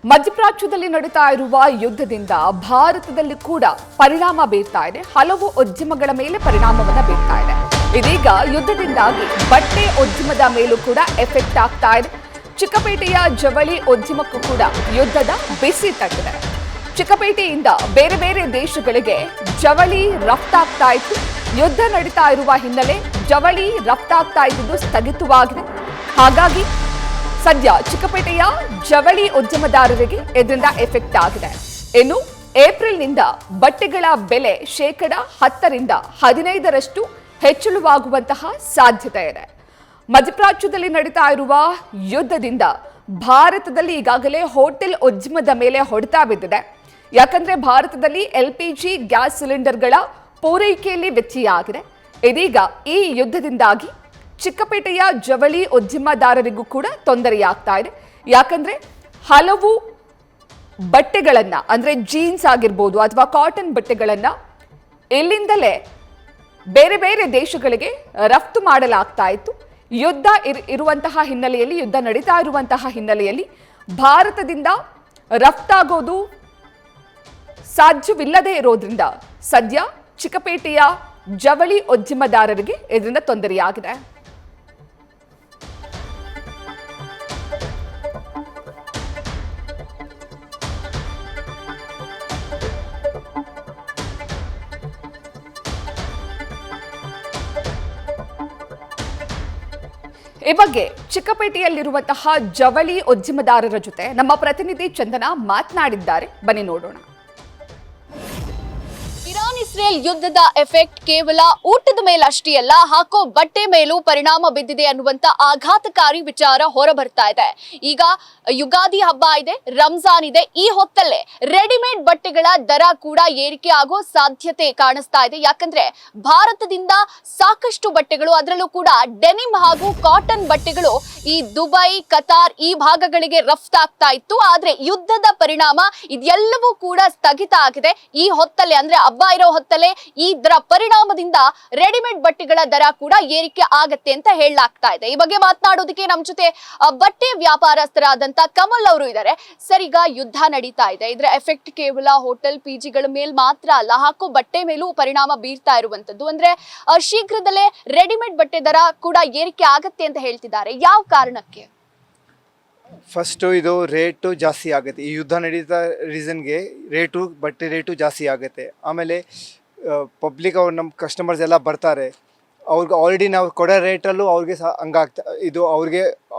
ಮಧ್ಯಪ್ರಾಚ್ಯದಲ್ಲಿ ನಡೀತಾ ಇರುವ ಯುದ್ಧದಿಂದ ಭಾರತದಲ್ಲಿ ಕೂಡ ಪರಿಣಾಮ ಬೀರ್ತಾ ಇದೆ. ಹಲವು ಉದ್ಯಮಗಳ ಮೇಲೆ ಪರಿಣಾಮವನ್ನ ಬೀರ್ತಾ ಇದೆ. ಇದೀಗ ಯುದ್ಧದಿಂದಾಗಿ ಬಟ್ಟೆ ಉದ್ಯಮದ ಮೇಲೂ ಕೂಡ ಎಫೆಕ್ಟ್ ಆಗ್ತಾ ಇದೆ. ಚಿಕ್ಕಪೇಟೆಯ ಜವಳಿ ಉದ್ಯಮಕ್ಕೂ ಕೂಡ ಯುದ್ಧದ ಬಿಸಿ ತಟ್ಟಿದೆ. ಚಿಕ್ಕಪೇಟೆಯಿಂದ ಬೇರೆ ಬೇರೆ ದೇಶಗಳಿಗೆ ಜವಳಿ ರಫ್ತಾಗ್ತಾ ಇತ್ತು. ಯುದ್ಧ ನಡೀತಾ ಇರುವ ಹಿನ್ನೆಲೆ ಜವಳಿ ರಫ್ತಾಗ್ತಾ ಇದ್ದುದು ಸ್ಥಗಿತವಾಗಿದೆ. ಹಾಗಾಗಿ ಸದ್ಯ ಚಿಕ್ಕಪೇಟೆಯ ಜವಳಿ ಉದ್ಯಮದಾರರಿಗೆ ಇದರಿಂದ ಎಫೆಕ್ಟ್ ಆಗಿದೆ. ಇನ್ನು ಏಪ್ರಿಲ್ನಿಂದ ಬಟ್ಟೆಗಳ ಬೆಲೆ 10% 15% ಹೆಚ್ಚಳವಾಗುವಂತಹ ಸಾಧ್ಯತೆ ಇದೆ. ಮಧ್ಯಪ್ರಾಚ್ಯದಲ್ಲಿ ನಡೀತಾ ಇರುವ ಯುದ್ಧದಿಂದ ಭಾರತದಲ್ಲಿ ಈಗಾಗಲೇ ಹೋಟೆಲ್ ಉದ್ಯಮದ ಮೇಲೆ ಹೊಡೆತ ಬಿದ್ದಿದೆ. ಯಾಕಂದ್ರೆ ಭಾರತದಲ್ಲಿ LPG ಗ್ಯಾಸ್ ಸಿಲಿಂಡರ್ಗಳ ಪೂರೈಕೆಯಲ್ಲಿ ವ್ಯತ್ಯಯ ಆಗಿದೆ. ಇದೀಗ ಈ ಯುದ್ಧದಿಂದಾಗಿ ಚಿಕ್ಕಪೇಟೆಯ ಜವಳಿ ಉದ್ಯಮದಾರರಿಗೂ ಕೂಡ ತೊಂದರೆಯಾಗ್ತಾ ಇದೆ. ಯಾಕಂದ್ರೆ ಹಲವು ಬಟ್ಟೆಗಳನ್ನ ಅಂದ್ರೆ ಜೀನ್ಸ್ ಆಗಿರ್ಬೋದು ಅಥವಾ ಕಾಟನ್ ಬಟ್ಟೆಗಳನ್ನ ಇಲ್ಲಿಂದಲೇ ಬೇರೆ ಬೇರೆ ದೇಶಗಳಿಗೆ ರಫ್ತು ಮಾಡಲಾಗ್ತಾ ಇತ್ತು. ಯುದ್ಧ ಇರುವಂತಹ ಹಿನ್ನೆಲೆಯಲ್ಲಿ, ಯುದ್ಧ ನಡೀತಾ ಇರುವಂತಹ ಹಿನ್ನೆಲೆಯಲ್ಲಿ ಭಾರತದಿಂದ ರಫ್ತಾಗೋದು ಸಾಧ್ಯವಿಲ್ಲದೆ ಇರೋದ್ರಿಂದ ಸದ್ಯ ಚಿಕ್ಕಪೇಟೆಯ ಜವಳಿ ಉದ್ಯಮದಾರರಿಗೆ ಇದರಿಂದ ತೊಂದರೆಯಾಗಿದೆ. ಈ ಬಗ್ಗೆ ಚಿಕ್ಕಪೇಟೆಯಲ್ಲಿರುವಂತಹ ಜವಳಿ ಉದ್ಯಮದಾರರ ಜೊತೆ ನಮ್ಮ ಪ್ರತಿನಿಧಿ ಚಂದನ ಮಾತನಾಡಿದ್ದಾರೆ. ಬನ್ನಿ ನೋಡೋಣ. ಇರಾನ್ ಇಸ್ರೇಲ್ ಯುದ್ಧದ ಎಫೆಕ್ಟ್ ಕೇವಲ ಊಟದ ಮೇಲಷ್ಟೇ ಅಲ್ಲ, ಹಾಕೋ ಬಟ್ಟೆ ಮೇಲೂ ಪರಿಣಾಮ ಬಿದ್ದಿದೆ ಅನ್ನುವಂತ ಆಘಾತಕಾರಿ ವಿಚಾರ ಹೊರಬರ್ತಾ ಇದೆ. ಈಗ ಯುಗಾದಿ ಹಬ್ಬ ಇದೆ, ರಂಜಾನ್ ಇದೆ. ಈ ಹೊತ್ತಲ್ಲೇ ರೆಡಿಮೇಡ್ ಬಟ್ಟೆಗಳ ದರ ಕೂಡ ಏರಿಕೆ ಆಗೋ ಸಾಧ್ಯತೆ ಕಾಣಿಸ್ತಾ ಇದೆ. ಯಾಕಂದ್ರೆ ಭಾರತದಿಂದ ಸಾಕಷ್ಟು ಬಟ್ಟೆಗಳು, ಅದರಲ್ಲೂ ಕೂಡ ಡೆನಿಮ್ ಹಾಗೂ ಕಾಟನ್ ಬಟ್ಟೆಗಳು ಈ ದುಬೈ, ಕತಾರ್ ಈ ಭಾಗಗಳಿಗೆ ರಫ್ತಾಗ್ತಾ ಇತ್ತು. ಆದ್ರೆ ಯುದ್ಧದ ಪರಿಣಾಮ ಇದೆಲ್ಲವೂ ಕೂಡ ಸ್ಥಗಿತ ಆಗಿದೆ. ಈ ಹೊತ್ತಲ್ಲೇ ಅಂದ್ರೆ ಹಬ್ಬ ಇರೋ ಹೊತ್ತಲ್ಲೇ ಇದರ ಪರಿಣಾಮದಿಂದ ರೆಡಿಮೇಡ್ ಬಟ್ಟೆಗಳ ದರ ಕೂಡ ಏರಿಕೆ ಆಗತ್ತೆ ಅಂತ ಹೇಳಲಾಗ್ತಾ ಇದೆ. ಈ ಬಗ್ಗೆ ಮಾತನಾಡೋದಕ್ಕೆ ನಮ್ಮ ಜೊತೆ ಬಟ್ಟೆ ವ್ಯಾಪಾರಸ್ಥರಾದಂತ ಕಮಲ್ ಅವರು ಇದ್ದಾರೆ. ಸರ್, ಈಗ ಯುದ್ಧ ನಡೀತಾ ಇದೆ, ಇದರ ಎಫೆಕ್ಟ್ ಕೇವಲ ಹೋಟೆಲ್ PGಗಳ ಮೇಲೆ ಮಾತ್ರ ಅಲ್ಲ, ಹಾಕೋ ಬಟ್ಟೆ ಮೇಲೂ ಪರಿಣಾಮ ಬೀರ್ತಾ ಇರುವಂತದ್ದು. ಅಂದ್ರೆ ಶೀಘ್ರದಲ್ಲೇ ರೆಡಿಮೇಡ್ ಬಟ್ಟೆ ದರ ಕೂಡ ಏರಿಕೆ ಆಗತ್ತೆ ಅಂತ ಹೇಳ್ತಿದ್ದಾರೆ. ಯಾವ ಕಾರಣಕ್ಕೆ? ಫಸ್ಟು ಇದು ರೇಟು ಜಾಸ್ತಿ ಆಗುತ್ತೆ. ಈ ಯುದ್ಧ ನಡೀತಾ ರೀಸನ್ಗೆ ಬಟ್ಟೆ ರೇಟು ಜಾಸ್ತಿ ಆಗುತ್ತೆ. ಆಮೇಲೆ ಪಬ್ಲಿಕ್ ಅವ್ರು ನಮ್ಮ ಕಸ್ಟಮರ್ಸ್ ಎಲ್ಲ ಬರ್ತಾರೆ, ಅವ್ರಿಗೆ ಆಲ್ರೆಡಿ ನಾವು ಕೊಡೋ ರೇಟಲ್ಲೂ ಅವ್ರಿಗೆ ಸಹ ಹಂಗಾಗ್ತಾ ಇದು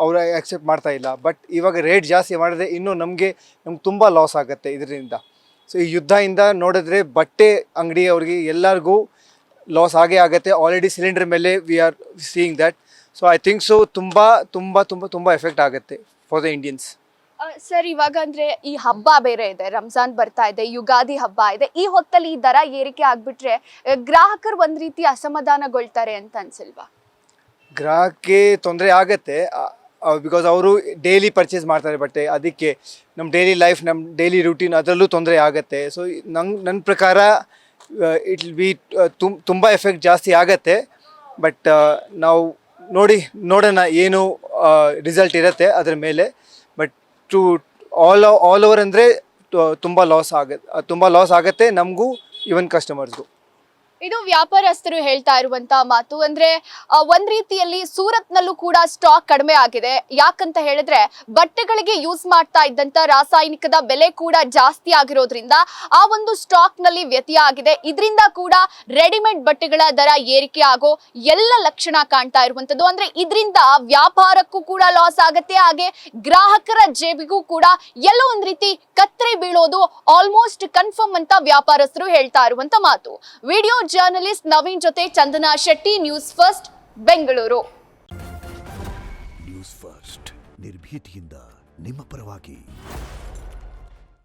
ಅವ್ರು ಆಕ್ಸೆಪ್ಟ್ ಮಾಡ್ತಾ ಇಲ್ಲ. ಬಟ್ ಇವಾಗ ರೇಟ್ ಜಾಸ್ತಿ ಮಾಡಿದ್ರೆ ಇನ್ನೂ ನಮ್ಗೆ ತುಂಬ ಲಾಸ್ ಆಗುತ್ತೆ ಇದರಿಂದ. ಸೊ ಈ ಯುದ್ಧದಿಂದ ನೋಡಿದ್ರೆ ಬಟ್ಟೆ ಅಂಗಡಿ ಅವ್ರಿಗೆ ಎಲ್ಲರಿಗೂ ಲಾಸ್ ಆಗೇ ಆಗುತ್ತೆ. ಆಲ್ರೆಡಿ ಸಿಲಿಂಡರ್ ಮೇಲೆ we are seeing that. So I think so ತುಂಬ ಎಫೆಕ್ಟ್ ಆಗುತ್ತೆ ಫಾರ್ ದ ಇಂಡಿಯನ್ಸ್. ಸರ್, ಇವಾಗ ಅಂದ್ರೆ ಈ ಹಬ್ಬ ಬೇರೆ ಇದೆ, ರಂಜಾನ್ ಬರ್ತಾ ಇದೆ, ಯುಗಾದಿ ಹಬ್ಬ ಇದೆ. ಈ ಹೊತ್ತಲ್ಲಿ ಈ ದರ ಏರಿಕೆ ಆಗ್ಬಿಟ್ರೆ ಗ್ರಾಹಕರು ಒಂದ್ ರೀತಿ ಅಸಮಾಧಾನಗೊಳ್ತಾರೆ ಅಂತ ಅನ್ಸಲ್ವಾ? ಗ್ರಾಹಕಕ್ಕೆ ತೊಂದರೆ ಆಗತ್ತೆ, ಬಿಕಾಸ್ ಅವರು ಡೈಲಿ ಪರ್ಚೇಸ್ ಮಾಡ್ತಾರೆ ಬಟ್ಟೆ. ಅದಕ್ಕೆ ನಮ್ಮ ಡೈಲಿ ಲೈಫ್, ನಮ್ಮ ಡೈಲಿ ರೂಟೀನ್ ಅದರಲ್ಲೂ ತೊಂದರೆ ಆಗುತ್ತೆ. ಸೊ ನನ್ನ ಪ್ರಕಾರ ಇಟ್ ವಿಲ್ ಬಿ ತುಂಬ ಎಫೆಕ್ಟ್ ಜಾಸ್ತಿ ಆಗತ್ತೆ. ಬಟ್ ನಾವು ನೋಡೋಣ ಏನು ರಿಸಲ್ಟ್ ಇರುತ್ತೆ ಅದರ ಮೇಲೆ. ಬಟ್ ಟು ಆಲ್ ಓವರ್ ಅಂದರೆ ತುಂಬ ಲಾಸ್ ಆಗುತ್ತೆ ನಮಗೂ, ಈವನ್ ಕಸ್ಟಮರ್ಸ್ಗೂ. ಇದು ವ್ಯಾಪಾರಸ್ಥರು ಹೇಳ್ತಾ ಇರುವಂತ ಮಾತು. ಅಂದ್ರೆ ಒಂದ್ ರೀತಿಯಲ್ಲಿ ಸೂರತ್ನಲ್ಲೂ ಕೂಡ ಸ್ಟಾಕ್ ಕಡಿಮೆ ಆಗಿದೆ. ಯಾಕಂತ ಹೇಳಿದ್ರೆ ಬಟ್ಟೆಗಳಿಗೆ ಯೂಸ್ ಮಾಡ್ತಾ ಇದ್ದಂತ ರಾಸಾಯನಿಕದ ಬೆಲೆ ಕೂಡ ಜಾಸ್ತಿ ಆಗಿರೋದ್ರಿಂದ ಆ ಒಂದು ಸ್ಟಾಕ್ ನಲ್ಲಿ ವ್ಯತ್ಯಯ ಆಗಿದೆ. ಇದರಿಂದ ಕೂಡ ರೆಡಿಮೇಡ್ ಬಟ್ಟೆಗಳ ದರ ಏರಿಕೆ ಆಗೋ ಎಲ್ಲ ಲಕ್ಷಣ ಕಾಣ್ತಾ ಇರುವಂತದ್ದು. ಅಂದ್ರೆ ಇದರಿಂದ ವ್ಯಾಪಾರಕ್ಕೂ ಕೂಡ ಲಾಸ್ ಆಗತ್ತೆ, ಹಾಗೆ ಗ್ರಾಹಕರ ಜೇಬಿಗೂ ಕೂಡ ಎಲ್ಲೋ ಒಂದ್ ರೀತಿ ಕತ್ತರಿ ಬೀಳೋದು ಆಲ್ಮೋಸ್ಟ್ ಕನ್ಫರ್ಮ್ ಅಂತ ವ್ಯಾಪಾರಸ್ಥರು ಹೇಳ್ತಾ ಇರುವಂತ ಮಾತು. ವಿಡಿಯೋ ಜರ್ನಲಿಸ್ಟ್ ನವೀನ್ ಜೊತೆ Chandana Shetty, news first, Bengaluru. News first ನಿರ್ಭೀತಿಯಿಂದ ನಿಮ್ಮ ಪರವಾಗಿ.